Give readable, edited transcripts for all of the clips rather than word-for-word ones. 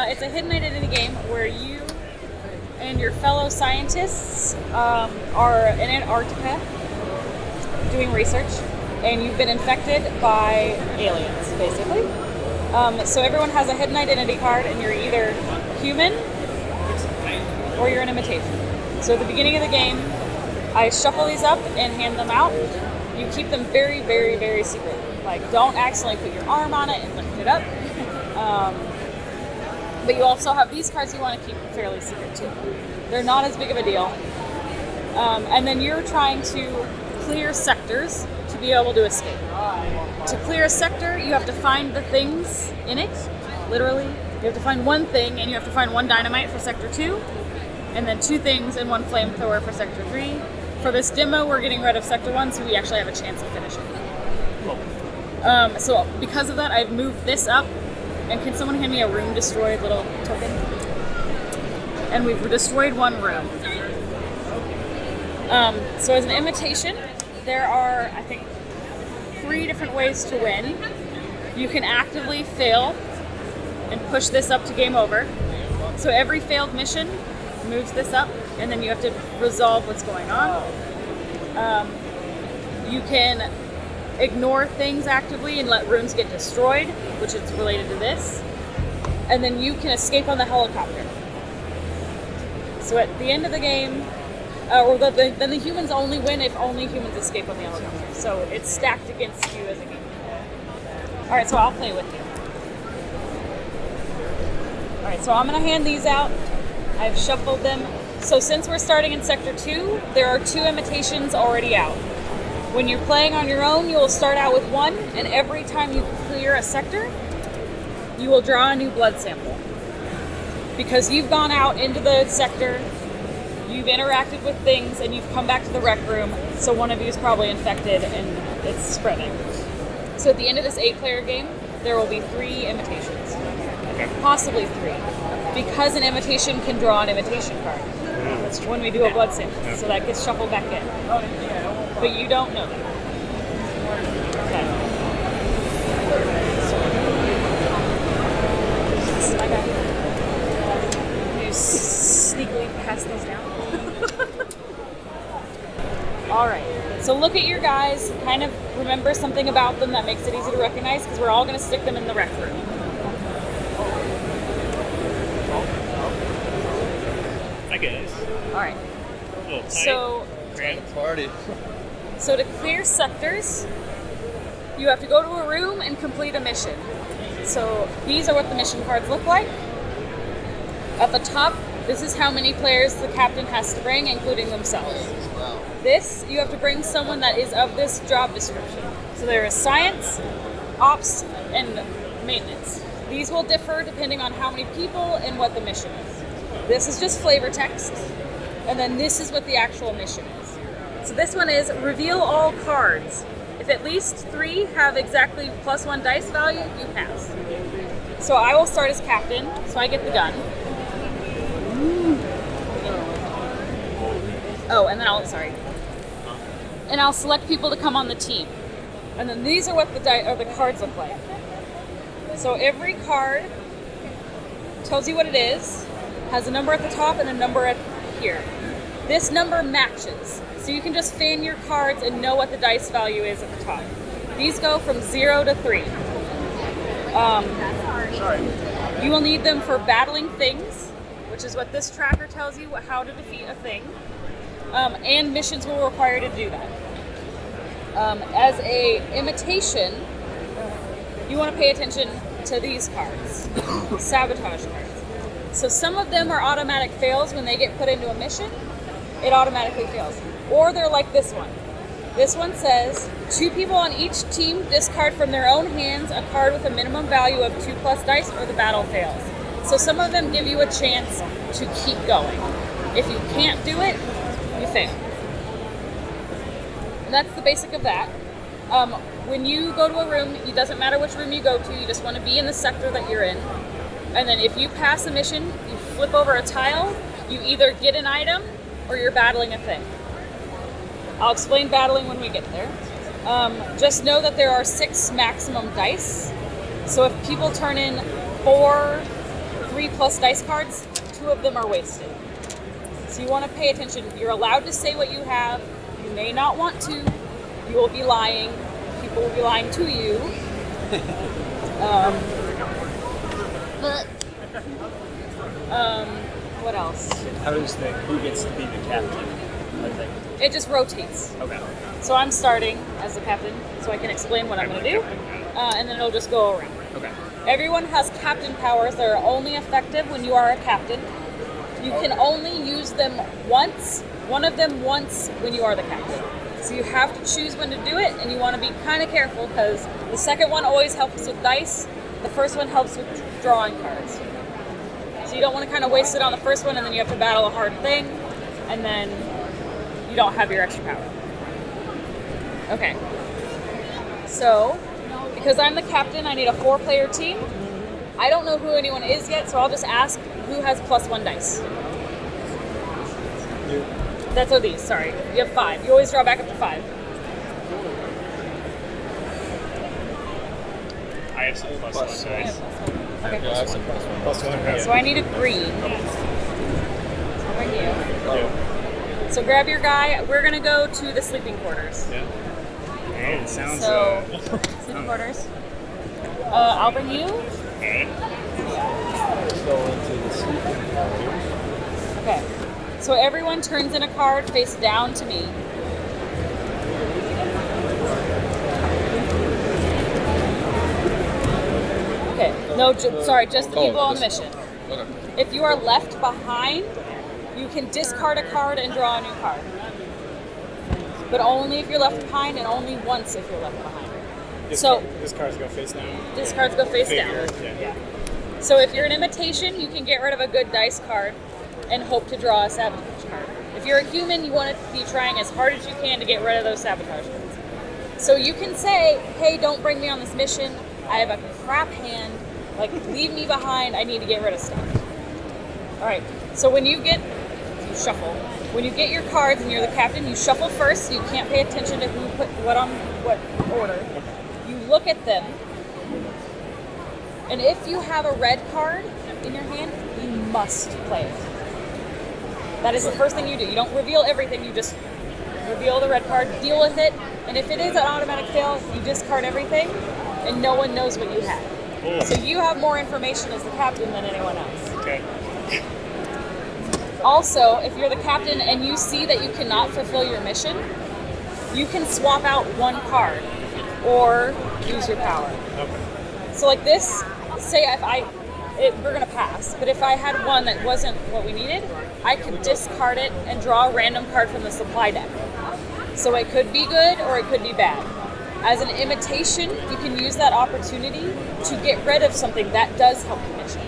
It's a hidden identity game where you and your fellow scientists are in Antarctica doing research, and you've been infected by aliens, basically. So everyone has a hidden identity card, and you're either human or you're an imitation. So at the beginning of the game, I shuffle these up and hand them out. You keep them very, very, very secret. Like, don't accidentally put your arm on it and lift it up. But you also have these cards you want to keep fairly secret too. They're not as big of a deal. And then you're trying to clear sectors to be able to escape. To clear a sector, you have to find the things in it, literally. You have to find one thing, and you have to find one dynamite for Sector 2, and then 2 things and 1 flamethrower for Sector 3. For this demo, we're getting rid of Sector 1, so we actually have a chance of finishing. So because of that, I've moved this up. And can someone hand me a room destroyed little token? And we've destroyed 1 room. So as an imitation, there are, I think, 3 different ways to win. You can actively fail and push this up to game over. So every failed mission moves this up, and then you have to resolve what's going on. You can ignore things actively and let rooms get destroyed, which is related to this. And then you can escape on the helicopter. So at the end of the game, then the humans only win if only humans escape on the helicopter. So it's stacked against you as a game. Alright, so I'll play with you. Alright, so I'm going to hand these out. I've shuffled them. So since we're starting in Sector 2, there are 2 imitations already out. When you're playing on your own, you will start out with 1, and every time you clear a sector, you will draw a new blood sample. Because you've gone out into the sector, you've interacted with things, and you've come back to the rec room, so one of you is probably infected and it's spreading. So at the end of this 8-player game, there will be 3 imitations. Okay. Possibly 3. Because an imitation can draw an imitation card when we do a blood sample. So that gets shuffled back in. But you don't know that. Okay. This is my guy. You sneakily pass these down. Alright. So look at your guys. Kind of remember something about them that makes it easy to recognize, because we're all going to stick them in the rec room. I guess. Alright. So, party. So to clear sectors, you have to go to a room and complete a mission. So these are what the mission cards look like. At the top, this is how many players the captain has to bring, including themselves. This, you have to bring someone that is of this job description. So there is science, ops, and maintenance. These will differ depending on how many people and what the mission is. This is just flavor text, and then this is what the actual mission is. So this one is reveal all cards. If at least 3 have exactly +1 dice value, you pass. So I will start as captain, so I get the gun. Oh, and then I'll select people to come on the team. And then these are what the cards look like. So every card tells you what it is, has a number at the top and a number at here. This number matches. So you can just fan your cards and know what the dice value is at the top. These go from 0 to 3. You will need them for battling things, which is what this tracker tells you how to defeat a thing. And missions will require you to do that. As a imitation, you want to pay attention to these cards, sabotage cards. So some of them are automatic fails. When they get put into a mission, it automatically fails. Or they're like this one. This one says, 2 people on each team discard from their own hands a card with a minimum value of 2+ dice, or the battle fails. So some of them give you a chance to keep going. If you can't do it, you fail. And that's the basic of that. When you go to a room, it doesn't matter which room you go to, you just want to be in the sector that you're in. And then if you pass a mission, you flip over a tile, you either get an item or you're battling a thing. I'll explain battling when we get there. Just know that there are 6 maximum dice. So if people turn in 4 3+ dice cards, 2 of them are wasted. So you want to pay attention. You're allowed to say what you have. You may not want to. You will be lying. People will be lying to you. What else? How does who gets to be the captain? It just rotates. Okay. So I'm starting as the captain, so I can explain what I'm going to do, and then it'll just go around. Okay. Everyone has captain powers that are only effective when you are a captain. You can only use them once, one of them once when you are the captain. So you have to choose when to do it, and you want to be kind of careful because the second one always helps with dice. The first one helps with drawing cards. So you don't want to kind of waste it on the first one, and then you have to battle a hard thing, and then you don't have your extra power. Okay. So, because I'm the captain, I need a 4-player team. I don't know who anyone is yet, so I'll just ask who has +1 dice. You. That's these, sorry. You have 5. You always draw back up to 5. I have some +1 dice. Okay. Yeah, I have some +1. So I need a green. Right here. Yeah. So grab your guy. We're going to go to the sleeping quarters. Yeah. It sounds. So, sleeping quarters. I'll bring you. Okay. Go into the sleeping quarters. Okay. So everyone turns in a card face down to me. Okay. No, sorry, just the people on the mission. Okay. If you are left behind, you can discard a card and draw a new card. But only if you're left behind, and only once if you're left behind. This card's go face down. These cards go face Figure, down. yeah. So if you're an imitation, you can get rid of a good dice card and hope to draw a sabotage card. If you're a human, you want to be trying as hard as you can to get rid of those sabotage cards. So you can say, hey, don't bring me on this mission. I have a crap hand. Like, leave me behind. I need to get rid of stuff. All right. So when you shuffle. When you get your cards and you're the captain, you shuffle first. So you can't pay attention to who put what on what order. You look at them. And if you have a red card in your hand, you must play it. That is the first thing you do. You don't reveal everything, you just reveal the red card, deal with it, and if it is an automatic fail, you discard everything, and no one knows what you had. So you have more information as the captain than anyone else. Okay. Also, if you're the captain and you see that you cannot fulfill your mission, you can swap out one card or use your power. Okay. So like this, say we're gonna pass, but if I had one that wasn't what we needed, I could discard it and draw a random card from the supply deck. So it could be good or it could be bad. As an imitation, you can use that opportunity to get rid of something that does help the mission.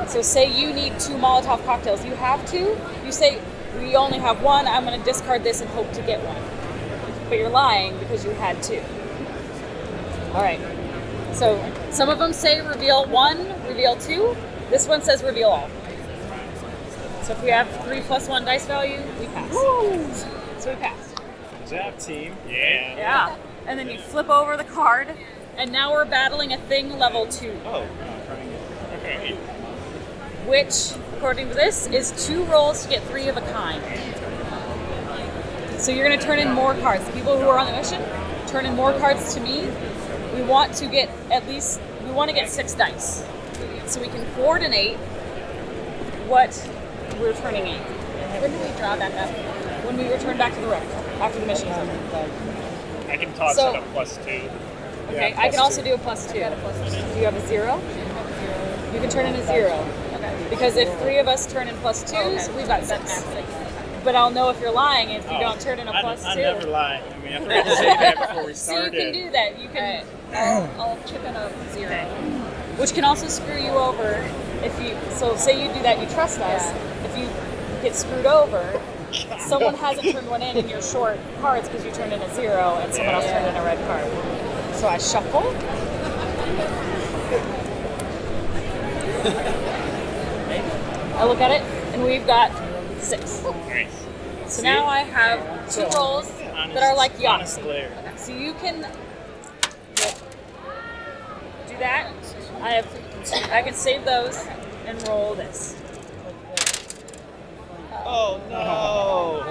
So say you need 2 Molotov cocktails, you have 2, you say, we only have 1, I'm gonna discard this and hope to get 1. But you're lying because you had 2. All right. So some of them say reveal 1, reveal 2. This one says reveal all. So if we have 3 + 1 dice value, we pass. Woo! So we passed. Good job, team. Yeah. Yeah. And then you flip over the card, and now we're battling a thing level 2, Oh. Okay. which, according to this, is 2 rolls to get 3 of a kind. So you're going to turn in more cards. The people who are on the mission turn in more cards to me. We want to get 6 dice. So we can coordinate what we're turning in. When do we draw back up? When we return back to the room, after the mission is over. I can toss So- it a +2. Okay, Yeah, I can also +2. do a +2. Do you have a 0? You can turn in a 0. Because if 3 of us turn in +2s, we've got 6. But I'll know if you're lying if you don't turn in a +2. I never lie. I mean, I forgot to say that before we So you started. can do that. You can. I'll chip in a 0, which can also screw you over if you. So say you do that, you trust us. If you get screwed over, someone hasn't turned one in, and you're short cards because you turned in a 0, and someone else turned in a red card. So I shuffle. I look at it, and we've got 6. Nice. So now I have 2 rolls that are like Honest Yahtzee. player. So you can do that. I can save those. and roll this. Oh no!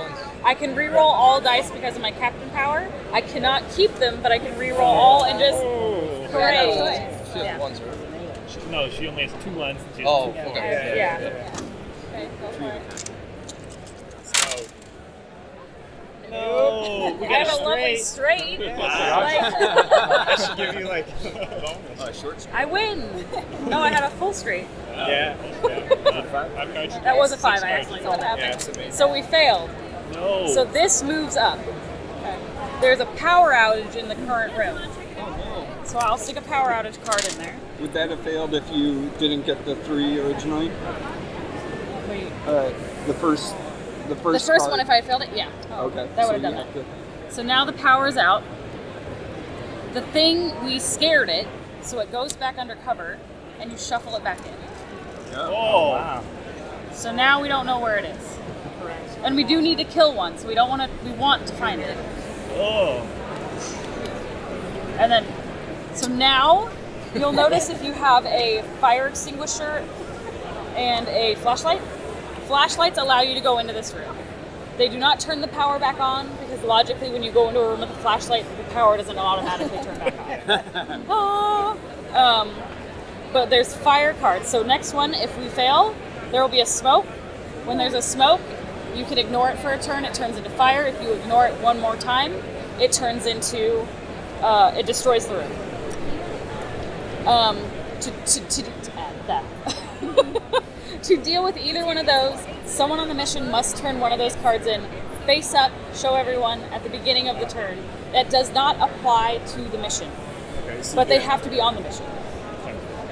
I can re-roll all dice because of my captain power. I cannot keep them, but I can re-roll all and just hooray. She has ones, right? No, she only has 2 ones. And she has Oh, 2 okay. Yeah. Okay, go for it. So, no, we I got have a lovely straight. straight. Wow. Like, I should give you like a bonus. Short straight. I win. No, I had a full straight. Yeah. I've got you That was a 5. 6 I accidentally rolled cards. that. Yeah, it's amazing. So we failed. No. So this moves up. There's a power outage in the current room. So I'll stick a power outage card in there. Would that have failed if you didn't get the 3 originally? Wait. The first The first one, card. if I had failed it, yeah. Okay. That so would have done you that. have to- So now the power's out. The thing, we scared it, so it goes back under cover, and you shuffle it back in. Oh, wow. So now we don't know where it is. And we do need to kill one, so we want to find it. Oh. And then, so now, you'll notice if you have a fire extinguisher and a flashlight, flashlights allow you to go into this room. They do not turn the power back on, because logically when you go into a room with a flashlight, the power doesn't automatically turn back on. But there's fire cards. So next one, if we fail, there will be a smoke. When there's a smoke, you can ignore it for a turn, it turns into fire. If you ignore it one more time, it turns into, it destroys the room. To deal with either one of those, someone on the mission must turn one of those cards in face up, show everyone at the beginning of the turn. That does not apply to the mission, Okay, so but they have to be on the mission.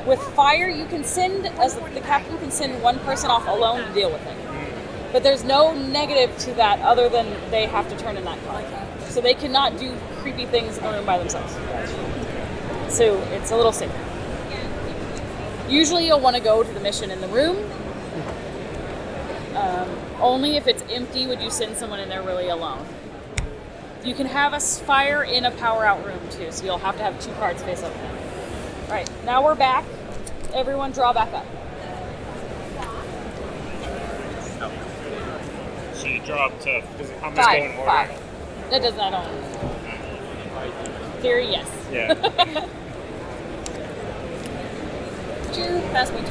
With fire, you can send, as the captain can send one person off alone to deal with it. But there's no negative to that other than they have to turn in that card. So they cannot do creepy things in the room by themselves. So it's a little safer. Usually you'll want to go to the mission in the room. Only if it's empty would you send someone in there really alone. You can have a fire in a power out room too, so you'll have to have 2 cards face up. Right, now we're back. Everyone draw back up. So you draw up to how much go in 5. order? 5. That does not own. Theory, yes. Yeah. Could you pass me 2?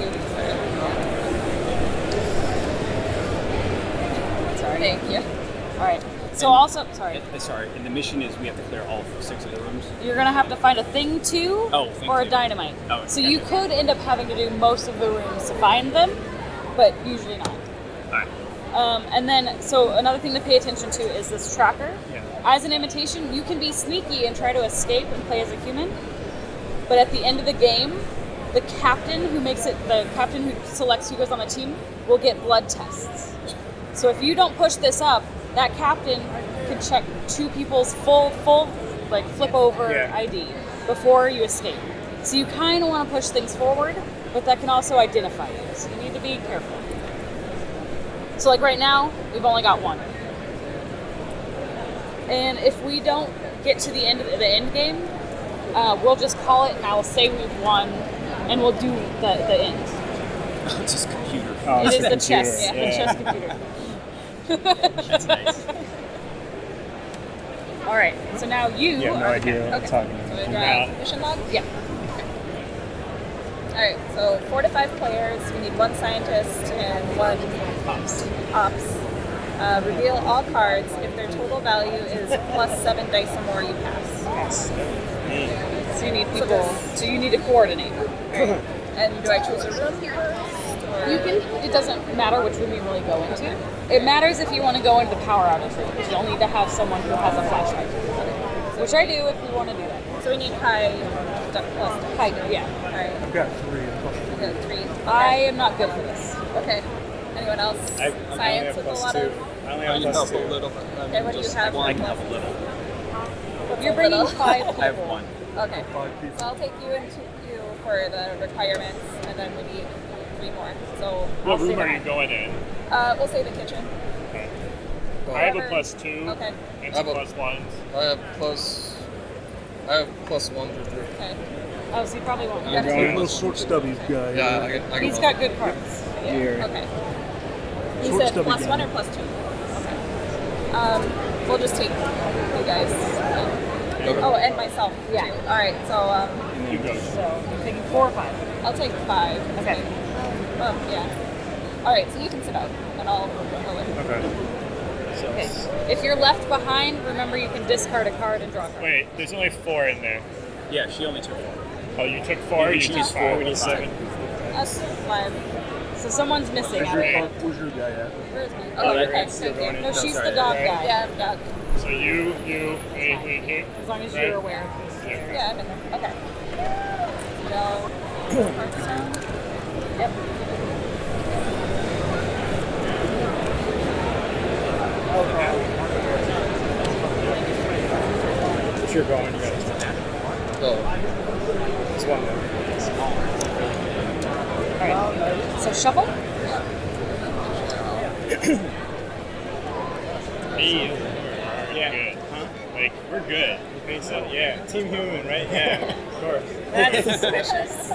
Sorry. Thank you. All right. So also, sorry, Sorry, and the mission is we have to clear all 6 of the rooms. you're gonna have to find a thing too, Oh, thing or a two. dynamite. Oh, so okay. you could end up having to do most of the rooms to find them, but usually not. Alright. And then, so another thing to pay attention to is this tracker. Yeah. As an imitation, you can be sneaky and try to escape and play as a human, but at the end of the game, the captain who selects who goes on the team will get blood tests. So if you don't push this up, that captain can check 2 people's full like flip over Yeah. ID before you escape. So you kind of want to push things forward, but that can also identify you. So you need to be careful. So like right now, we've only got 1. And if we don't get to the end game, we'll just call it and I will say we've won and we'll do the end. It's just computer. Oh, It it's is the computer. chess, Yeah. the chess computer. That's nice. All right, so now you You have no are idea what I'm Okay. talking So we about. draw Yeah. mission log? Yeah. Alright, so 4 to 5 players. We need 1 scientist and 1 ops. Reveal all cards. If their total value is plus 7 dice or more, you pass. So you need people. So you need to coordinate. And do I choose a room first? Or? You can. It doesn't matter which room you really go into. It matters if you want to go into the power outage room, because you'll need to have someone who has a flashlight, which I do if we want to do that. So we need high plus. Hi, yeah. Alright, I've got 3. we got 3. I am not good for this. Okay. Anyone else? I Science only have with a plus lot 2. of. I only I have can plus help 2. a little bit. Okay, what do you have? I can help a little. You're bringing 5 people. I have 1. Okay. 5 people. So I'll take you and you for the requirements, and then we need 3 more. So What I'll say room are that. you going in? we'll say the kitchen. Okay. I have a Whatever. plus 2 Okay. and I have some a- plus 1s. I have plus 1 to 3. Okay. Oh, so he probably won't. You got going- two. Little short stubbies guy. Yeah, I can He's got good cards. Here. Okay. You Short said stubby plus guy. 1 or plus 2? Okay. We'll just take you guys. Okay. Oh, and myself. Yeah. Too. All right. So You go. So you're taking 4 or 5. I'll take 5. Okay. Yeah. All right. So you can sit out, and I'll go in. Okay. Okay. If you're left behind, remember you can discard a card and draw a card. Wait, there's only 4 in there. Yeah, she only took 4. Oh, you took 4. You She took took 5. 4, We need 7. Us 5. So someone's missing Where's out of your, it. where's your guy at? Where's me? Oh, Oh, there okay. it is. Thank You're going you. in. No, she's sorry. the dog Right. guy. Yeah, I'm done. So you, wait here. As long as Right. you're aware of this. Yeah. Yeah, I'm in there. Okay. No. Hearthstone. Yep. If you're going, you gotta turn. Oh, It's one. Alright. So shuffle. Hey. Yeah. Good. Huh? Like, we're good. You think so? Yeah. Team Human, right? Yeah. Of course. That's suspicious.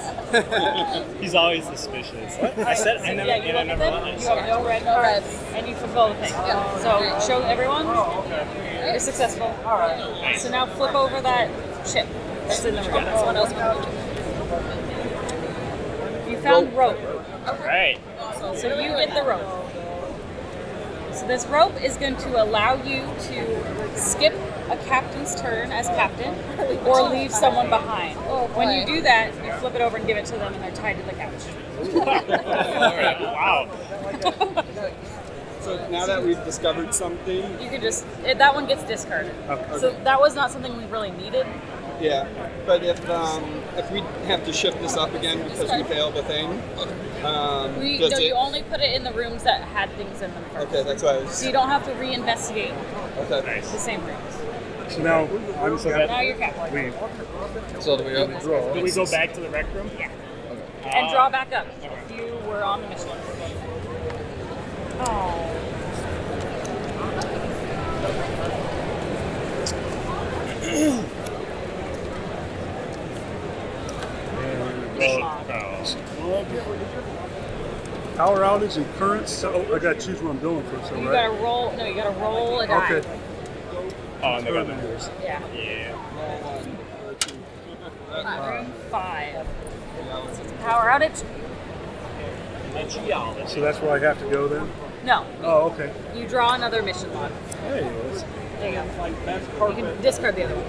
He's always suspicious. I said I never. Yeah, you and I look at never them, lied. you have no red No cards, reds. and you fulfill the thing. Yeah. So show everyone you're successful. So now flip over that chip that's in the room. Someone else will. You found rope, Right. so you get the rope. So this rope is going to allow you to skip a captain's turn as captain, or leave someone behind. Oh, When you boy. do that, you flip it over and give it to them, and they're tied to the couch. All right. Wow. So now that we've discovered something, You can just that one gets discarded. Okay. So that was not something we really needed. yeah. But if we have to shift this up again because we failed a thing, does it? You only put it in the rooms that had things in them first. Okay, that's what I was. So you don't have to reinvestigate Okay. the Nice. same rooms. So now I'm So that Now you're captain. we so do we have draw. do we go back to the rec room? Yeah. And draw back up if you were on the mission. Oh. Power outage and currents. So I got to choose what I'm going for. So You right. gotta roll. No, you gotta roll a die. Okay. Oh, and they got numbers. Yeah. Yeah. Room 5. So it's a power outage. So that's where I have to go then. No, Oh, okay. you draw another mission log. Hey, let's, There you go. You can discard the other one.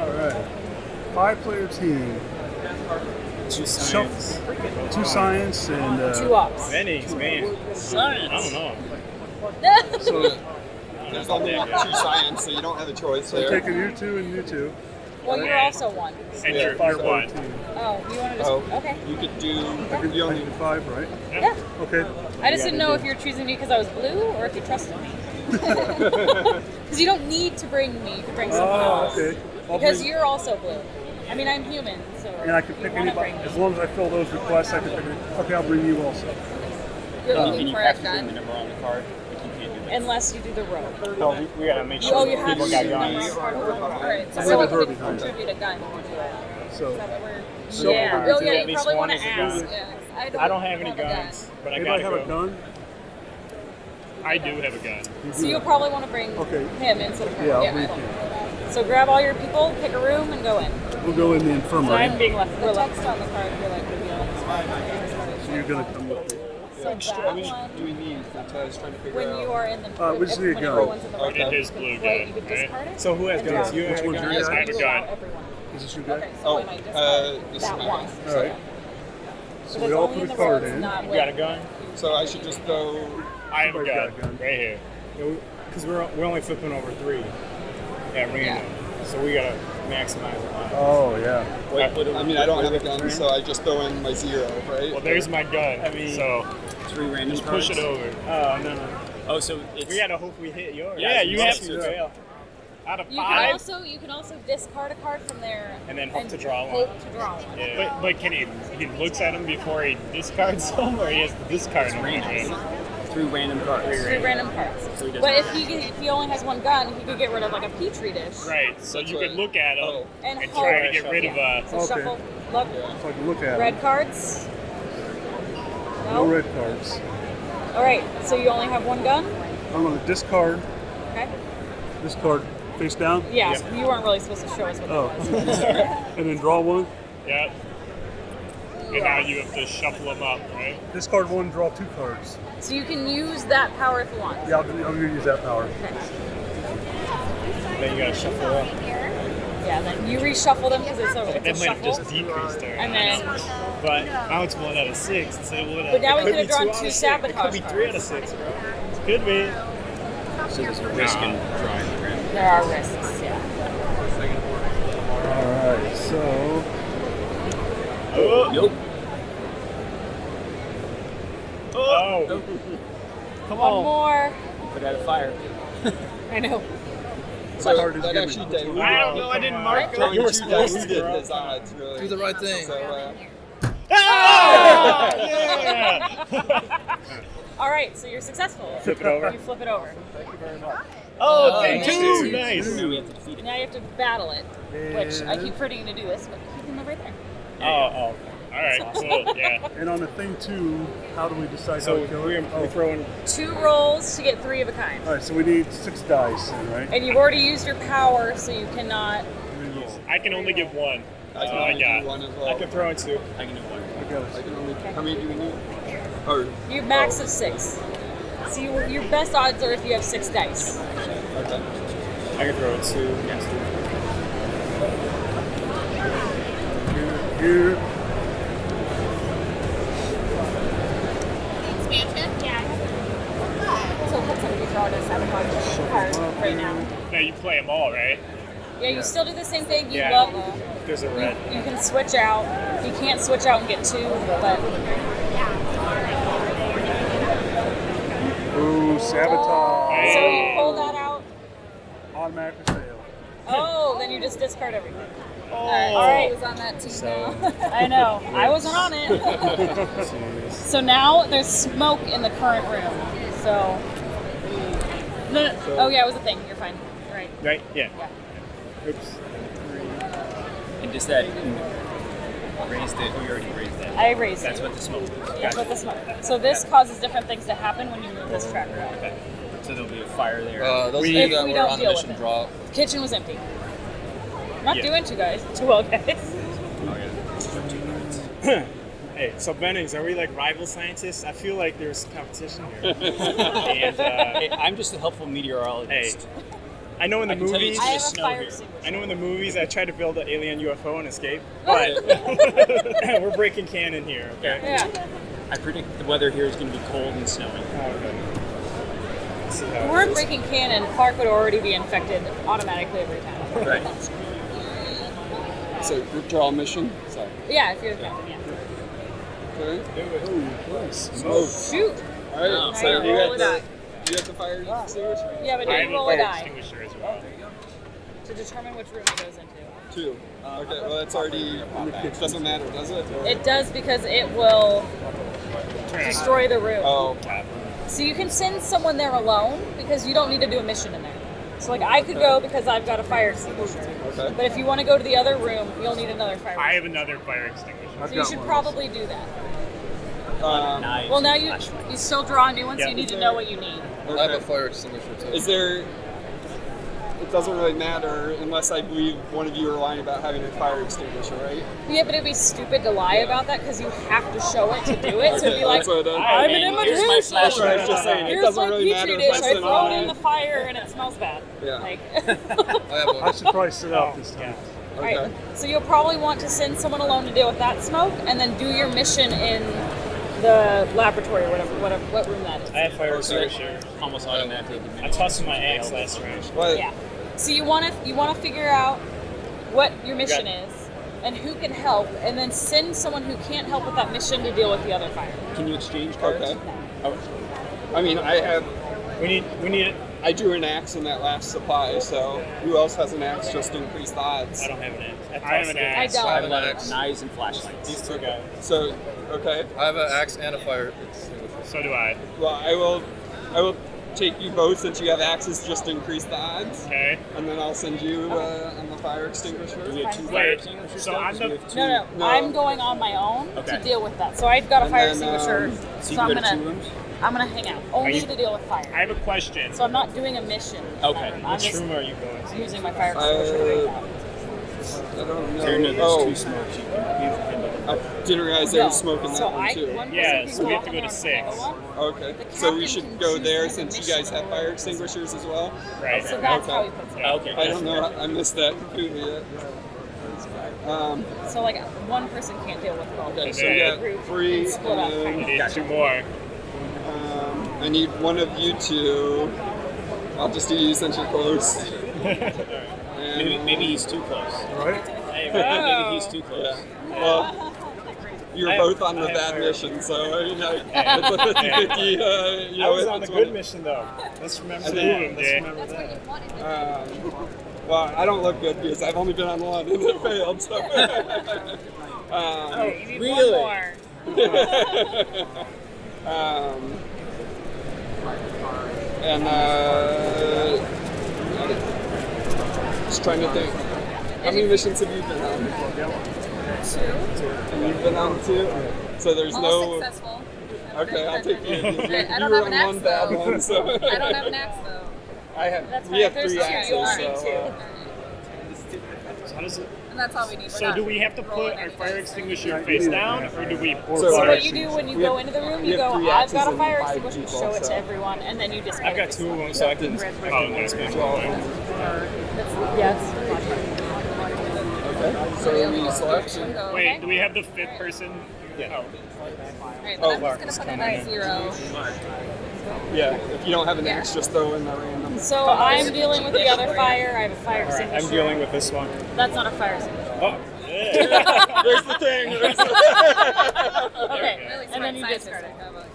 all right. 5-player team. 2 science. 2 science and 2 ops. Minis, man. I don't know. So there's only 2 science, so you don't have a choice I'm there. taking you 2 and you 2. Well, you're also 1. And Yeah, you're 5-player 1. team. Oh, you want to just... Oh. Okay. You could do. I You only. can 5, right? Yeah. Okay. I just didn't know if you were choosing me because I was blue or if you trusted me. Because you don't need to bring me. You can bring someone Oh, else. okay. I'll Because bring- you're also blue. I mean, I'm human, so... And I can you pick wanna anybody. bring me. As long as I fill those requests, I can pick. Okay, I'll bring you also. You're And looking you for have a to bring the gun. number on the card. Like you can't do that. Unless you do the row. No, we gotta make Oh, sure you have people to got do guns. All right. So I someone have her could behind. contribute a gun to it. So, Is that what we're? So- Yeah. So Oh, yeah, at you least probably one want to is a ask. gun. Yeah. I don't have any a gun. guns, but I anybody gotta have go. a gun? I do have a gun. So you'll probably want to bring Okay. him instead of her. Yeah, I'll Yeah, bring I don't you. know. So grab all your people, pick a room, and go in. We'll go in the So infirmary. I'm being left. The We're left. text on the card, you're like revealing. So you're gonna come with me. So How many that do we need? That's what I was trying to figure when out. you are in the We just need a when gun. everyone's in the I room, did his you blue could play- you gun, could right? discard it. So who has and guns? draw You it. have Which a one's gun. your I have a You allow gun. everyone. Is this your guy? Okay, so Oh, when I discard this that is one. mine. All right. So So we it's all only put in a the card rows, in. not You with- got a gun? So I should just go. I have a Somebody's got gun. a gun. Right here. Because we're only flipping over 3 at random. So we gotta maximize it. Oh yeah. I mean, I don't have a gun, so I just throw in my 0, right? Well, there's my gun. I mean, so 3 random just cards. push it over. Oh, no. Oh, so it's... We gotta hope we hit yours. Yeah, Yeah, you you have have to to. fail. Out of You can 5. also discard a card from there And then hope to draw one. Hope to draw one. Yeah. But can he looks at them before he discards them, or he has to discard them? Right? 3 random cards. 3 random cards. So he doesn't- But if he only has 1 gun, he could get rid of like a petri dish. Right. So That's you right. could look at them Oh. And and hope. try to get rid of So Okay. shuffle. Look. So I can look at Red them. cards. No No. red cards. All right. So you only have 1 gun. I'm going to discard Okay. this card face down. Yeah. You weren't really supposed to show us what Oh. that was. And then draw 1. Yep. And now you have to shuffle them up, right? Discard 1, draw 2 cards. So you can use that power if you want. Yeah, I'm going to use that power. Okay. Then you gotta shuffle up. Yeah. Then you reshuffle them because it's a That might have shuffle. just decreased there. And then- But now it's 1 out of 6 instead of 1 out But now it we could could've be drawn 2 out two of 6. It could sabotage be 3 out of 6, bro. It could be. So there's a risk in drawing the random. There are risks. Yeah. Alright, so. Oh. Nope. Oh. Come One on. more. Put out a fire. I know. So card is that given. actually diluted. I don't know. I didn't mark Drawing it. 2 diluted his odds, really. Do the right thing. So, Ah! Yeah. All right. So you're successful. Flip it over. You flip it over. Oh, thank thank you. you. Nice. Now we have to defeat it. Now you have to battle it, which I keep forgetting to do this, but you can move right there. Oh. All right. Cool. Yeah. And on the thing 2, how do we decide So how to kill we're it? throwing. 2 rolls to get 3 of a kind. Alright, so we need 6 dice, then, right? And you've already used your power, so you cannot. Reroll. I can only give 1. I can I only got. do 1 as I well. can throw in 2. I can do 1. I got I it. can only. How many do we need? Or You have max of 6. So your best odds are if you have 6 dice. okay. I can throw in 2. Yes. Here. So what's going to be drawn as sabotage card right now? Now you play them all, right? Yeah, you still do the same thing. You Yeah. love. There's a red. You can switch out. You can't switch out and get 2, but Ooh, sabotage. so you pull that out. Automatically fail. Oh, then you just discard everything. Oh. All right. Who's on that team So- now? I know. I wasn't on it. So now there's smoke in the current room. So. No. Oh yeah, it was a thing. You're fine. Right. Right? Yeah. Yeah. Oops. And does that raise the... Oh, you already raised that. I raised That's it. what the smoke is. That's what the smoke. So this causes different things to happen when you move this tracker out. Okay. So there'll be a fire there. Those We- of you If that we were don't on the deal mission with it. draw. The kitchen was empty. Not Yeah. doing too well, guys. Oh, yeah. Hey, so Bennings, are we like rival scientists? I feel like there's competition here. And Hey, I'm just a helpful meteorologist. I know in the I can tell you movies, it's I have just a snow fire here. extinguisher. I know in the movies I tried to build an alien UFO and escape, but we're breaking canon here. Okay. Yeah. I predict the weather here is going to be cold and snowing. Okay. Let's see how If it we're is. breaking canon, Clark would already be infected automatically every time. Right. So group draw mission. Sorry. Yeah, if you're the captain, yeah. Okay. Smoke. Shoot! All right. Alright, So you roll a die. got you got the fire extinguisher. Yeah, but I you have a roll a fire die extinguisher as well. to determine which room it goes into. 2. Okay. Well, that's already. Doesn't matter, does it? Or- It does because it will destroy the room. Oh. So you can send someone there alone because you don't need to do a mission in there. So like I could go because I've got a fire extinguisher. Okay. But if you want to go to the other room, you'll need another fire I extinguisher. have another fire extinguisher. I've So you got should one. probably do that. Knives Well, now and you flashlights. still draw new ones, so Yeah. you need to know what you need. I have a Okay. fire extinguisher too. Is there? It doesn't really matter unless I believe one of you are lying about having a fire extinguisher, right? Yeah, but it'd be stupid to lie about that because you have to show it to do it. So it'd be like, that's what it is. I'm an Here's my imitation. flashlight. That's what I was just saying. It Here's doesn't my really matter petri if dish. I I sit throw on it in it. the fire and it smells bad. Yeah. Like, I have one. I should probably sit out this time. Okay. right. So you'll probably want to send someone alone to deal with that smoke, and then do your mission in the laboratory or whatever, what room that is. I have fire So that extinguisher. almost automatically. I tossed my axe last round. But Yeah. So you want to figure out what your mission is and who can help, and then send someone who can't help with that mission to deal with the other fire. Can you exchange cards? okay. Oh, I mean, We need it. I drew an axe in that last supply, so who else has an axe just to increase the odds? I don't have an axe. I have an I axe. don't. I have an axe. knives and flashlights. These two guys. So, okay. I have an axe and a fire extinguisher. So do I. Well, I will take you both since you have access just to increase the odds. Okay. And then I'll send you on the fire extinguisher. Do we have two Fine. fire extinguishers? So though? I'm 'Cause we the- have two. No, I'm going on my own Okay. to deal with that. So I've got a And fire then, extinguisher. So you So can go to 2 rooms? I'm gonna hang out only you- to deal with fire. I have a question. So I'm not doing a mission. Okay. I'm Which just room are you going to? using my fire extinguisher to hang out. I don't know. So there's Oh, 2 smokes. You can I didn't realize there was No. smoke in that So one too. one Yeah, person so can we have to on go to there and 6. I go on. Okay. The So we captain should can go choose there the since you mission guys have fire extinguishers as well. Right. So that's Okay. how he puts it. Okay. I don't know. I missed that completely yet. So like one person can't deal with both. Okay, so Okay. we got Group 3, and split up. and We then need 2 more. I need one of you two. I'll just do you since you're close. Maybe he's too close. Right? Hey, maybe he's too close. Yeah. Well, you were both on the bad mission, so you know, it's a 50-50. You I know, was if on the it's good one- mission though. Let's remember I that. think- Let's remember that. Well, I don't look good because I've only been on one and it failed. So. You need Really? one more. And just trying to think. How many missions have you been on? 2. And you've been on 2? So there's Almost no. successful. Okay, I'll take you. Okay, I You don't were have an on one axe, bad though. one, so. I don't have an axe though. I have. That's We fine. have There's 3 two. axes. You only need So, 2. How does it? And that's all we need. We're So not do we have to rolling put our any fire dice. extinguisher face down, or do we? So So our- what you do when you we go have- into the room, we you have go, 3 I've got axes a fire and 5 extinguisher, people, show it so- to everyone, and then you just I've got 2 of them, so I can. Oh, that's good. Yes. So we select. Go, Wait, okay? do we have the 5th person? Yeah. Alright, then Oh, I'm just gonna put it at 0. Yeah, if you don't have an axe, just throw in the random. So I'm dealing with the other fire. I have a fire All right, extinguisher. I'm dealing with this one. That's not a fire extinguisher. Oh. Yeah. There's the thing. There's the Okay, Really and then you smart discard it. scientist. How about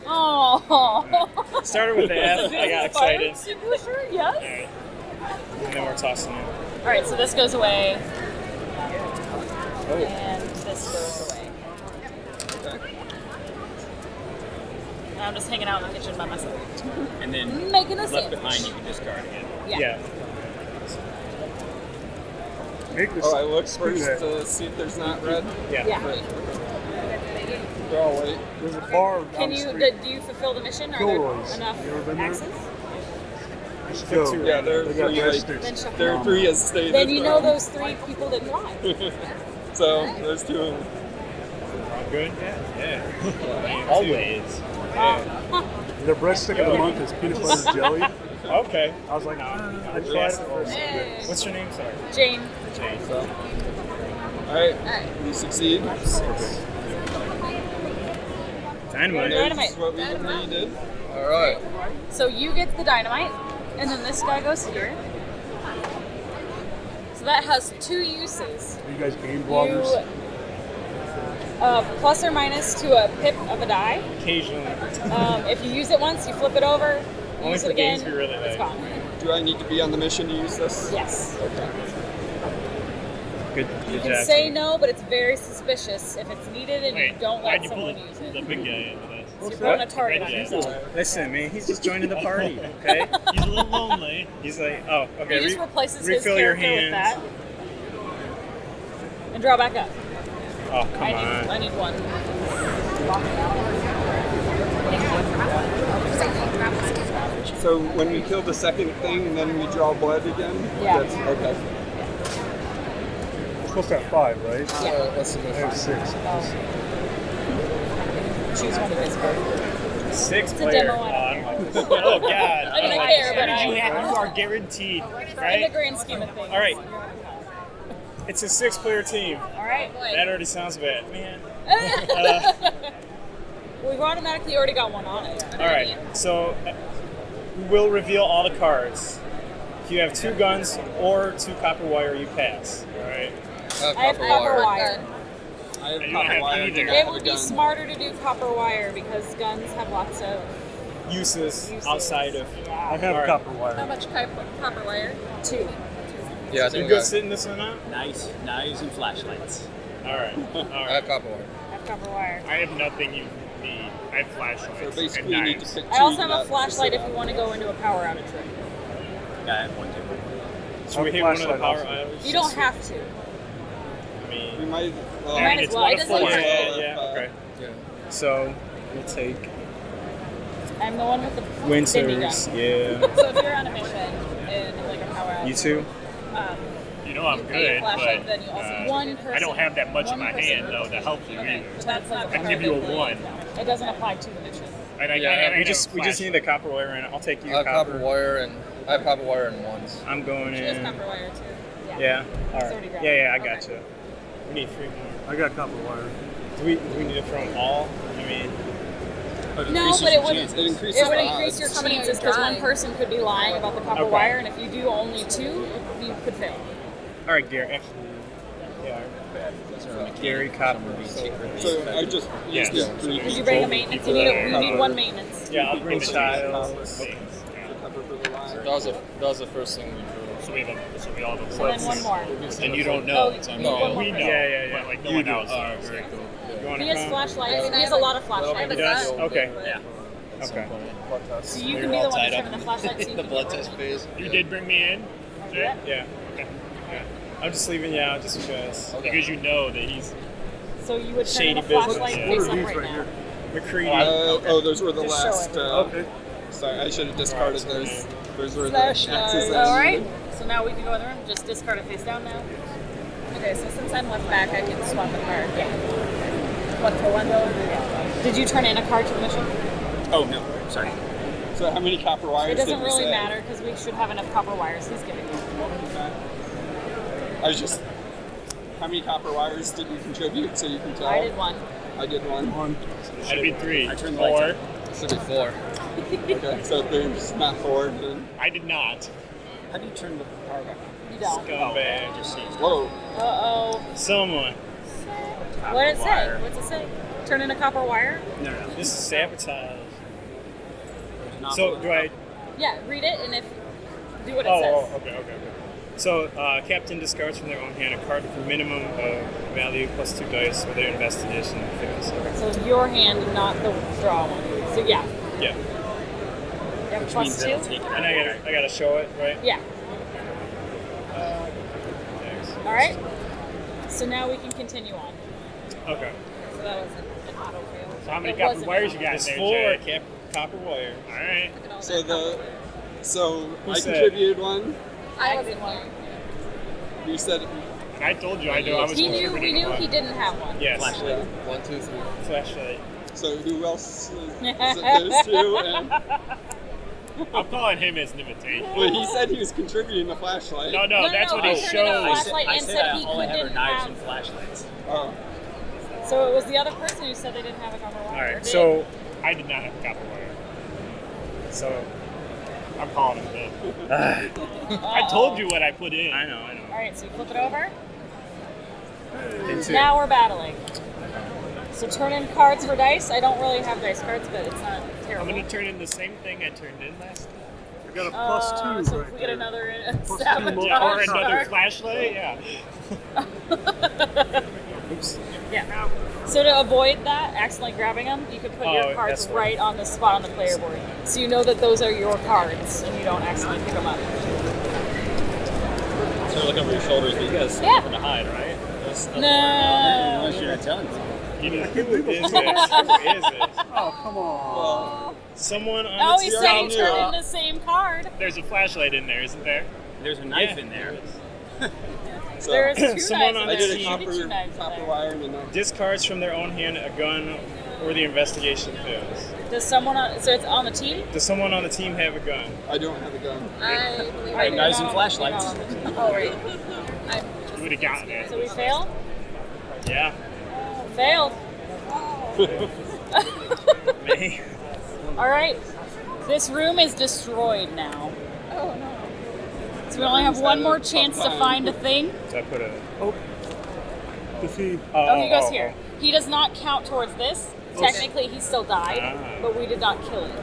you? Oh. Started with the F. I got Fire excited. extinguisher? Yes. Alright. And then we're tossing it. All right, so this goes away, and this goes away. And I'm just hanging out in the kitchen by myself, And then making a left sandwich. behind, you can discard again. Yeah. Make this. Oh, I looked do first that. to see if there's not red. Yeah. Yeah. But they're all white. There's a bar Can down the you? street. Do you fulfill the mission? Are Gilroy's. there enough You ever been there? axes? You should go. Yeah, there are They got 3. fish Like, sticks. Then shuffle there are them. 3 as stated. Then you know those 3 people didn't lie. So there's 2 of them. All good? Yeah. Always. Their breadstick of the month is peanut butter jelly. Okay. I was like, I tried it first. Hey. What's your name? Sorry. Jane. Jane. Alright, Alright. you succeed. Dynamite. Dynamite. This is what we already did. Alright. So you get the dynamite, and then this guy goes here. So that has 2 uses. Are you guys game bloggers? You plus or minus to a pip of a die. Occasionally. If you use it once, you flip it over. Only Use for it again. games we really It's like. gone. Do I need to be on the mission to use this? Yes. Okay. Good. You can say no, but it's very suspicious if it's needed and you don't why'd let you pull someone the, use it. the big guy into this? So you're putting a target on Red yourself. guy. Listen, man, he's just joining the party, okay? He's a little lonely. He's like, oh, okay. He just replaces his refill your character with hands. that. And draw back up. Oh, come I on. need one. So when we kill the second thing, then we draw blood again? Yeah. That's, okay. We're supposed to have 5, right? That's the I have 6. Choose one of his cards. 6 a player. demo, I Oh, don't I don't like this. Oh, God. I mean, I care, but You I, are guaranteed, in the right? grand scheme of things. All right. It's a 6-player team. All right. That already sounds bad, man. We've automatically already got one on it. All right, so we'll reveal all the cards. If you have 2 guns or 2 copper wire, you pass. All right. I have copper wire. I have You don't copper have wire. either. I It have a would be gun. smarter to do copper wire because guns have lots of Uses uses. outside of. I have Alright. copper How wire. much copper wire? 2. Yeah, I You think good I sitting this one out? Nice knives and flashlights. All right. All I right. have copper wire. I have copper wire. I have nothing you need. I have flashlights. So basically, and you need to knives. pick two. I also have not a flashlight if sit you on. want to go into a power outage room. Yeah, I have one too. Should we hit one of the Flashlight power also. items? You don't have to. I mean, We might. Well, You might as it's well. one It of doesn't four. hurt. Yeah, okay. Yeah. So we'll take I'm the one with the Winters. gun. Yeah. So if you're on a mission in like a power outage, You too? You know I'm you pay a good, flashlight, but then you also One person. I don't have that much in one my person hand though to help you Okay, either. but that's not I can give you a technically- 1. It doesn't apply to the mission. And I, Yeah, and I We have just a need flashlight. the copper wire, and I'll take you I have copper wire and I have copper wire and ones. I'm going She has in. copper wire too. Yeah. All already right. grabbed Yeah, it. I got you. We need 3 more. I got copper wire. Do we need to throw them all? I mean, No, but it wouldn't. It increases It would the increase your odds. chances because one person could be lying about the copper Okay. wire, and if you do only 2, you could fail. all right, Gary. Actually, yeah. Gary Copper. So I just Yes. used the three Did you bring a maintenance? You need one maintenance. Yeah, I'll bring the tiles. cover for the line. That was the first thing we drew. So we all have a So then one more. And you don't No, know. you So need one more we know. person. Yeah. But like no You one do. else. Alright, knows. very cool. You want He to has come? flashlights. He has a lot of flashlights. He does? Okay. Yeah. Okay. So you can be the one determining the flashlight. So you The can blood get test rid phase. You did bring me in, Jay? Yeah. I'm just leaving you out just because. Because you know that he's. of it. So you would turn in a Shady business. flashlight Yeah. What face are up these right right now. here? McCready. Oh, those were the Just show last. it. Okay. Sorry, I should have discarded those. Those were the Flashlight. axes. All right. So now we can go in the room. Just discard it face down now. Okay, so since I'm left back, I can swap a card. Yeah. 1 for 1 though. Did you turn in a card to the mission? Oh no, sorry. So how many copper wires? It doesn't did we really say? matter because we should have enough copper wires. He's giving you. I was just. How many copper wires did you contribute? So you can tell. I did 1. I did one. One. Should be 3. I turned the 4. lights Should be 4. Okay, so there's not 4. Then. I did not. How do you turn the power back on? You don't. Scumbag. Just see. Whoa. Uh-oh. Someone. What did it say? What's it say? Turn in a copper wire? No, no. This is sabotage. Not So do I? Yeah, read it and if do what it Oh, says. okay. So captain discards from their own hand a card with a minimum of value plus 2 dice, or their investigation fails. So your hand, not the draw one. So yeah. Yeah. You have Which plus means 2? it'll take it. And I gotta show it, right? Yeah. Thanks. All right. So now we can continue on. Okay. So that was an auto fail. So how many It copper wasn't wires you auto. got in It's there, 4 Jay? copper wire. All right. So Who I said? contributed one. I wasn't one. You said And I told you I knew I was We contributing knew one. he didn't have one. Yes. Flashlight. 1, 2, 3. Flashlight. so. Who else? Is it those two? And I'm calling him as an invitation. well, he said he was contributing the flashlight. No, that's what he he turned in a shows. flashlight and said he all I have are couldn't knives have. and flashlights. Oh. So it was the other person who said they didn't have a copper wire. All or right. did. So I did not have a copper wire. so I'm calling him in. I told you what I put in. I know. All right. So you flip it over. Did too. Now we're battling. So turn in cards for dice. I don't really have dice cards, but it's not I'm terrible. gonna turn in the same thing I turned in last time. I got a plus 2 So right if we get there. another Plus sabotage two more Yeah, or cards. another card. flashlight. Yeah. Oops. Yeah. So to avoid that, accidentally grabbing them, you could put your Oh, cards that's right on the spot on the player board, so you know that those are your cards, and you don't accidentally pick them up. So look over your shoulders, but you guys Yeah. nothing to hide, right? No. Unless you're not telling me. Who is it? Who is it? Oh, come on. Someone on Oh, the he team. said he turned in the same card. There's a flashlight in there, isn't there? There's a knife Yeah. in there. So There is 2 Someone knives on in I there. did a You copper, two knives in copper there. wire and a knife. Discards from their own hand a gun, or the investigation fails. Does someone on? So it's on the team. Does someone on the team have a gun? I don't have a gun. I believe Alright, I knives you're and not on- flashlights. you're not on the team. Oh, right. I'm You would have gotten it. So we fail. Yeah. Failed. Me. All right. This room is destroyed now. Oh no. So we only have one more chance to find a thing. So I put a. Does he? Oh, he goes here. He does not count towards this. Technically, he still died, Ah. but we did not kill him.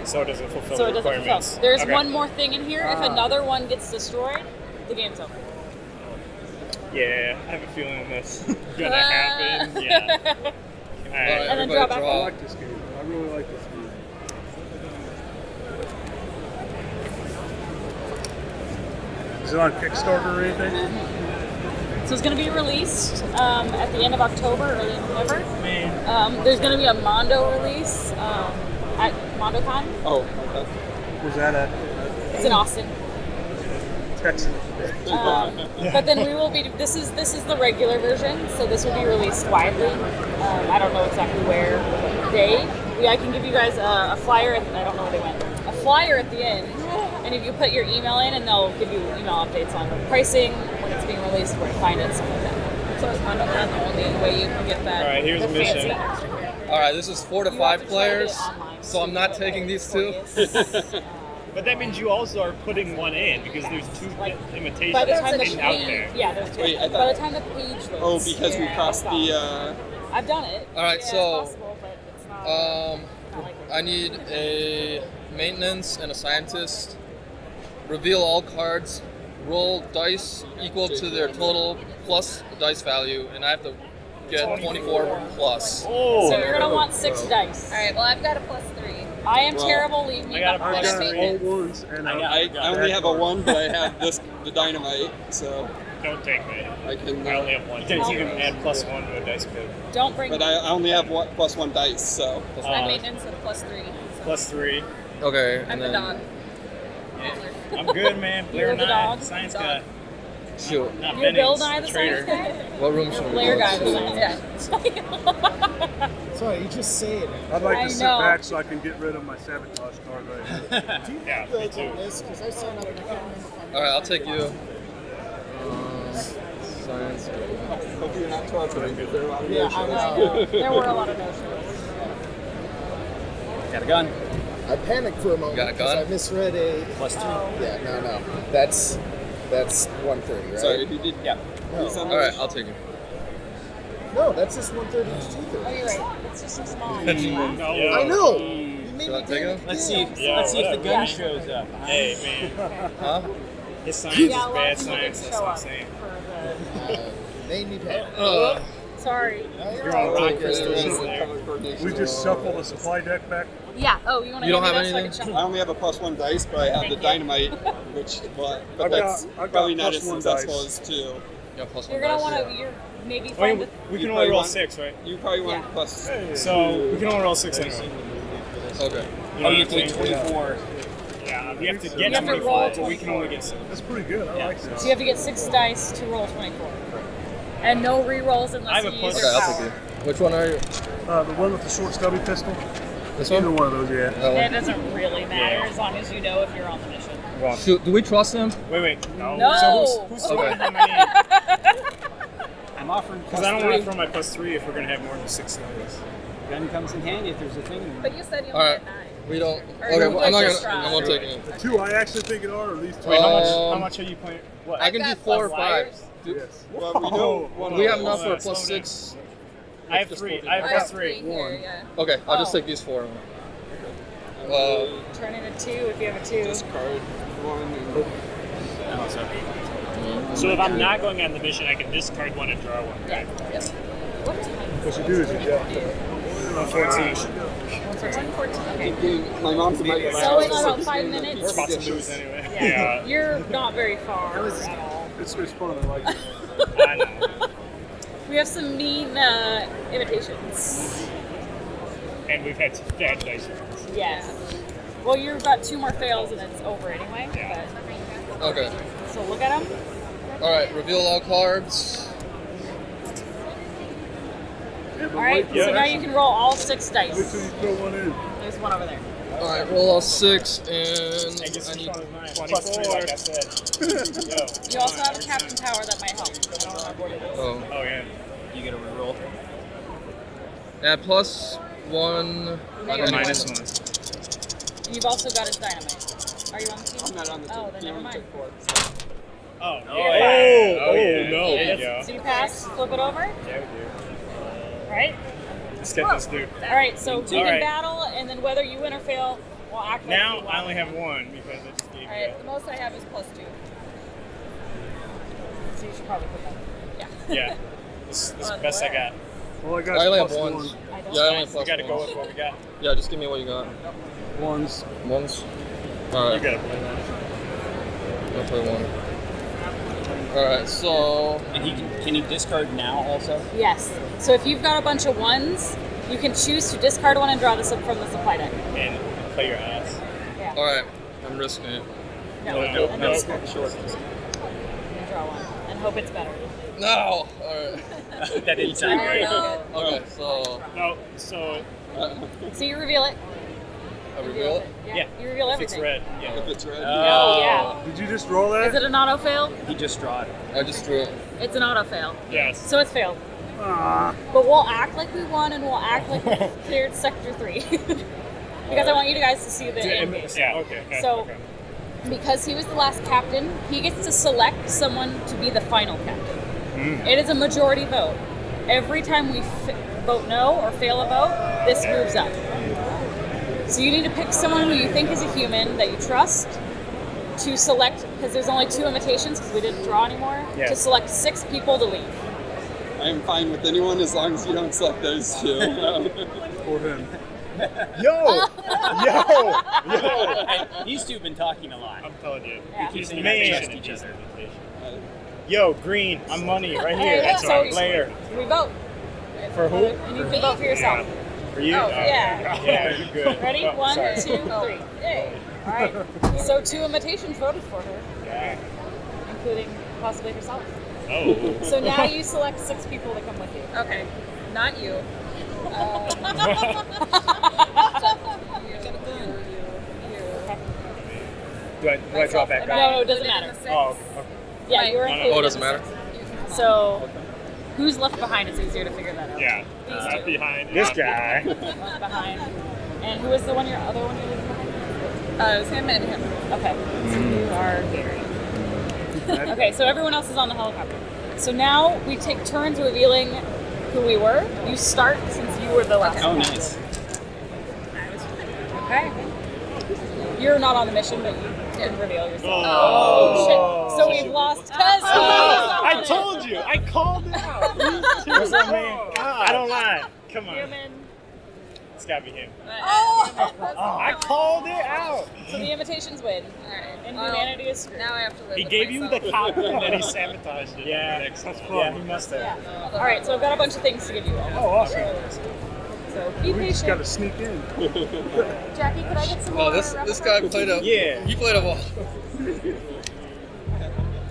So it doesn't fulfill So the it doesn't requirements. fulfill. There's Okay. one more thing in here. If another one gets destroyed, the game's over. Yeah, I have a feeling this. Gonna happen. Yeah. All right. And then Everybody draw back I up. like this game. really like this game. Is it on Kickstarter or anything? So it's going to be released at the end of October, early November. Man. There's going to be a Mondo release at MondoCon. Oh, okay. Where's that at? It's in Austin. Texas. But then we will be. This is the regular version, so this will be released widely. I don't know exactly where, what day. I can give you guys a flyer. I don't know where they went. A flyer at the end, and if you put your email in, and they'll give you email updates on pricing, when it's being released, where to find it, stuff like that. So is MondoCon the only way you can get that? All right, here's a mission. All right, this is 4 to You 5 have to try to get it players, online, so I'm not taking these two. But that means you also are putting one in because there's two imitations By the time the out there. page, yeah, there's two. Wait, I By thought- the time the page loads. Oh, because we yeah, crossed that's the. all. I've done it. All right, Yeah, so, it's possible, but it's not, not like I need a maintenance and a scientist. Reveal all cards. Roll dice equal to their total plus the dice value, and I have to get 24 plus. Oh, So you're gonna want 6 dice. All right. Well, I've got a +3. I am Well, terrible. Leave me I got a behind. plus I got three. all ones, and I only have a 1, but I have the dynamite, so don't take me. I can. I only have one. You can add +1 to a dice code. Don't bring. But I only have +1 dice, so. My maintenance is +3. +3. Okay, I'm and the then dog. I'm good, man. Blair You're the 9, dog? science Dog. guy. shoot. Not You're Bill Bennings, Nye the traitor. science guy. What room should we Blair go guy the to? science guy. Sorry, you just say it. I'd like I to sit know. back so I can get rid of my sabotage card right here. Do you Yeah, know me the too. list? Because I signed up and I can't remember if I'm. All right, I'll take you. Science. Hope you're not torturing because there are a lot of Yeah, no-shows. I know. There were a lot of no-shows. Got a gun. I panicked for a moment Got a because gun? I misread a. +2. Yeah, no. That's 130, right? Sorry, he did. Yeah. He's on All right, I'll take you. No, that's just 130 to Oh, 230. you're right. It's just some small. I know. You made Should I me take do him? Let's see. Yeah, Let's see if the whatever. gun shows up. Hey, man. Huh? His science Yeah, is a lot bad of people science. didn't That's show what I'm up saying. for the. Made me panic. Sorry. You're all rock crystals Color there. coordination. We just shuffle the supply deck back. Yeah. Oh, you want to You don't hand me have that so I can anything? shuffle? I only have a +1 dice, but I have Thank the you. dynamite, which, but I've that's got probably not as +1 successful dice. as 2. Yeah, plus You're one gonna dice. want to. You're maybe I find mean, the. we You can only probably roll want- 6, right? You probably want Yeah. plus. So we can only roll 6 anyway. Okay. You know Oh, you what have to I'm get saying? 24. Yeah, we have to You get have to 24, roll but we can only get 6. That's pretty good. I like So this. you have to get 6 dice to roll 24. And no re-rolls I unless have you a use plus- your Okay, I'll power. take you. Which one are you? The one with the short stubby pistol. This Either one? one of those, yeah. That It one? doesn't really matter Yeah. as long as you know if you're on the mission. Well, Shoot, do we trust him? wait. No. So who's throwing him my name? I'm offering Because I don't want to +3. throw my +3 if we're going to have more than 6 numbers. Gun comes in handy if there's a thing. But you said you All only right. had 9. We don't. Or Okay, you well, I'm not just gonna. try. I won't take it. 2, I actually think it are, or these 2. Wait, how Um, much are you playing? What? I can do got 4 or plus 5. wires. Yes. Well, we know one Do we of have those. enough for a Slow down. +6? I have 3. I have I have +3. 3 here, yeah. Okay, I'll just Oh. take these 4. Turn it into 2 if you have a 2. Discard 1 and. So if I'm not going on the mission, I can discard 1 and draw 1. Yeah. Yep. What time? What you do is you jump. 14. 114. Okay. My mom's a mic. So in about 5 minutes, We're about to lose anyway. yeah. You're not very far at all. It's fun. I like it. I know. We have some mean imitations. And we've had some bad dice rolls. Yeah. Well, you've got 2 more fails and it's over anyway. Yeah. Okay. But, so look at them. Alright, reveal all cards. All right. So now you can roll all 6 Wait till dice. you throw one in. There's one over there. Alright, roll all 6 and I guess I it's need. on mine. +3, like I said. Yo. You also have a captain power that might help. I don't remember what it is. Oh. Oh, yeah. You get a reroll. Add +1. Negative Or minus one. 1. And you've also got his dynamite. Are you on the team? I'm not on the team. Oh, then never mind. Oh, Oh, yeah. oh, yeah. no. There you go. So you pass, flip it over, Yeah, we do. right? Let's get this dude. All right. So we All can right. battle, and then whether you win or fail, we'll act like Now you I won. only have 1 because I just gave All you right, the most I have is +2. So you should probably put that. Yeah. Yeah. This is the best I got. Well, I got I only have +1. ones. I don't. Yeah, I only We plus gotta go ones. with what we got. Yeah, just give me what you got. Ones. Ones. Alright. You gotta play that. I'll play one. Alright, so. And can he discard now also? Yes. So if you've got a bunch of ones, you can choose to discard one and draw this from the supply deck. And play your ass. Yeah. Alright, I'm risking it. No, No, and no, then short. draw one and hope it's better. No! Alright. That didn't sound great. Okay, so. No, so So you reveal it. I reveal it? Yeah. You reveal if it's everything. red, yeah. If it's red. Oh, yeah. Did you just roll that? Is it an auto fail? He just drawed. I just drew it. It's an auto fail. Yes. So it's failed. Ah. But we'll act like we won and we'll act like we cleared Sector 3. Because I want you guys to see the end game. Yeah, okay. So, okay. because he was the last captain, he gets to select someone to be the final captain. It is a majority vote. Every time we vote no or fail a vote, this moves up. So you need to pick someone who you think is a human that you trust to select, because there's only 2 invitations because we didn't draw anymore, Yes. to select 6 people to leave. I am fine with anyone as long as you don't select those two. For him. Yo! These two have been talking a lot. I'm telling you. Yeah. He's the They man. trust each other. Yo, green, I'm money right here. Hey, That's so our player. we vote. For who? And you can vote for yourself. For you? Oh, yeah. Yeah, you're good. Ready? Oh, 1, sorry. 2, 3. Yay. All right. So 2 invitations voted for her, Yeah. including possibly herself. Oh. So now you select 6 people to come with you. Okay, not you. Do I drop back? No, it doesn't matter. Oh, okay. Yeah, you're No, no. included. Oh, it doesn't matter? So who's left behind? It's easier to figure that out. Yeah. Left behind. This guy. Left behind. And who was the other one you're leaving behind? It was him and him. Okay. So you are Gary. Okay, so everyone else is on the helicopter. So now we take turns revealing who we were. You start since you were the last Oh, one. nice. Okay. You're not on the mission, but you can reveal yourself. Oh. Shit. So we've lost Tessie. I told you. I called it out. What's up, man? I don't lie. Come on. Human. It's gotta be him. Oh. I called it out. So the invitations win. Alright. And humanity is screwed. Now I have to live He with gave you the myself. copy and then he sabotaged it. Yeah. That's fun. Yeah, he must have. Yeah. All right, so I've got a bunch of things to give you all. Oh, awesome. So be We just gotta patient. sneak in. Jackie, could I get some No, more? this guy played a. Yeah. He played a ball.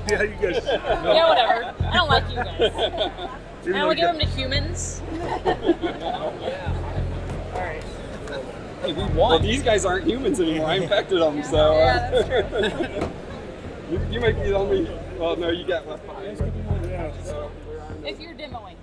Yeah, you guys. Yeah, whatever. I don't like you guys. Even I though want to you give them to humans. All right. Hey, we Well, won. these guys aren't humans anymore. I infected them, so. Yeah, that's true. you might be the only. Well, no, you got left behind. Yeah. So we're on. If you're demoing.